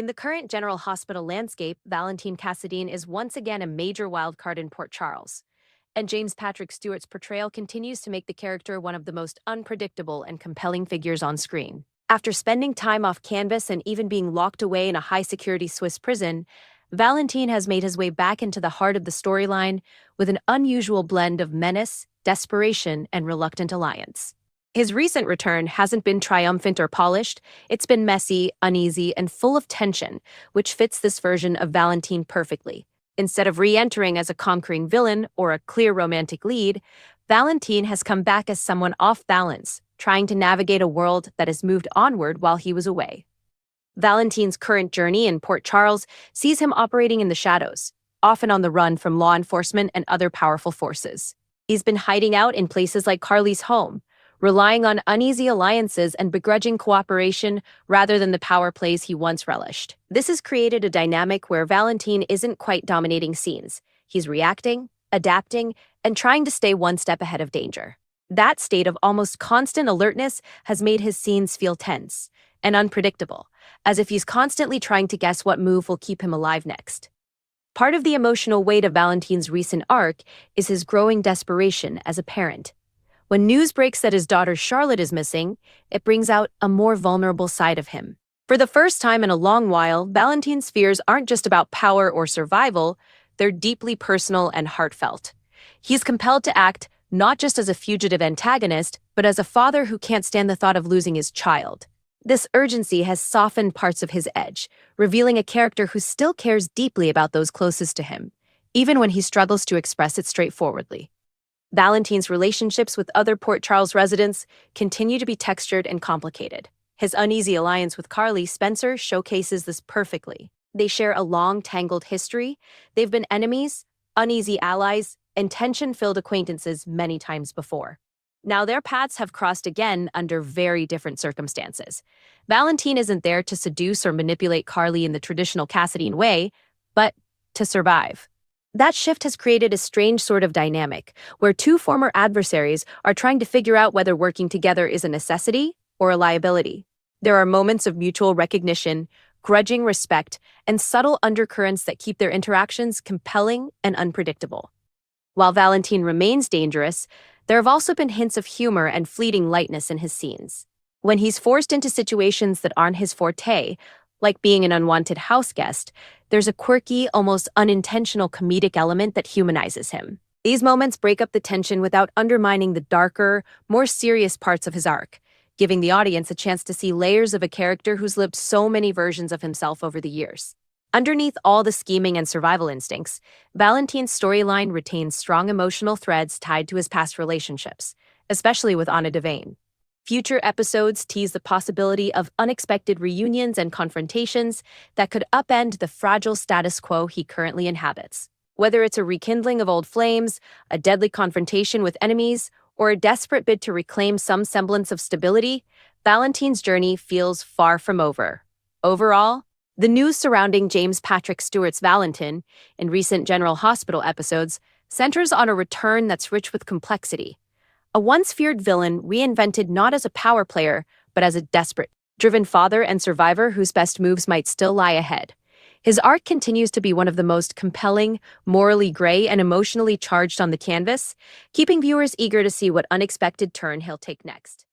In the current General Hospital landscape, Valentin Cassadine is once again a major wildcard in Port Charles, and James Patrick Stewart's portrayal continues to make the character one of the most unpredictable and compelling figures on screen. After spending time off canvas and even being locked away in a high-security Swiss prison, Valentin has made his way back into the heart of the storyline with an unusual blend of menace, desperation, and reluctant alliance. His recent return hasn't been triumphant or polished. It's been messy, uneasy, and full of tension, which fits this version of Valentin perfectly. Instead of re-entering as a conquering villain or a clear romantic lead, Valentin has come back as someone off balance, trying to navigate a world that has moved onward while he was away. Valentin's current journey in Port Charles sees him operating in the shadows, often on the run from law enforcement and other powerful forces. He's been hiding out in places like Carly's home, relying on uneasy alliances and begrudging cooperation rather than the power plays he once relished. This has created a dynamic where Valentin isn't quite dominating scenes. He's reacting, adapting, and trying to stay one step ahead of danger. That state of almost constant alertness has made his scenes feel tense and unpredictable, as if he's constantly trying to guess what move will keep him alive next. Part of the emotional weight of Valentin's recent arc is his growing desperation as a parent. When news breaks that his daughter Charlotte is missing, it brings out a more vulnerable side of him. For the first time in a long while, Valentin's fears aren't just about power or survival, they're deeply personal and heartfelt. He's compelled to act not just as a fugitive antagonist, but as a father who can't stand the thought of losing his child. This urgency has softened parts of his edge, revealing a character who still cares deeply about those closest to him, even when he struggles to express it straightforwardly. Valentin's relationships with other Port Charles residents continue to be textured and complicated. His uneasy alliance with Carly Spencer showcases this perfectly. They share a long, tangled history. They've been enemies, uneasy allies, and tension-filled acquaintances many times before. Now their paths have crossed again under very different circumstances. Valentin isn't there to seduce or manipulate Carly in the traditional Cassadine way, but to survive. That shift has created a strange sort of dynamic, where two former adversaries are trying to figure out whether working together is a necessity or a liability. There are moments of mutual recognition, grudging respect, and subtle undercurrents that keep their interactions compelling and unpredictable. While Valentin remains dangerous, there have also been hints of humor and fleeting lightness in his scenes. When he's forced into situations that aren't his forte, like being an unwanted house guest, there's a quirky, almost unintentional comedic element that humanizes him. These moments break up the tension without undermining the darker, more serious parts of his arc, giving the audience a chance to see layers of a character who's lived so many versions of himself over the years. Underneath all the scheming and survival instincts, Valentin's storyline retains strong emotional threads tied to his past relationships, especially with Anna Devane. Future episodes tease the possibility of unexpected reunions and confrontations that could upend the fragile status quo he currently inhabits. Whether it's a rekindling of old flames, a deadly confrontation with enemies, or a desperate bid to reclaim some semblance of stability, Valentin's journey feels far from over. Overall, the news surrounding James Patrick Stewart's Valentin in recent General Hospital episodes centers on a return that's rich with complexity. A once-feared villain reinvented not as a power player, but as a desperate, driven father and survivor whose best moves might still lie ahead. His arc continues to be one of the most compelling, morally gray, and emotionally charged on the canvas, keeping viewers eager to see what unexpected turn he'll take next.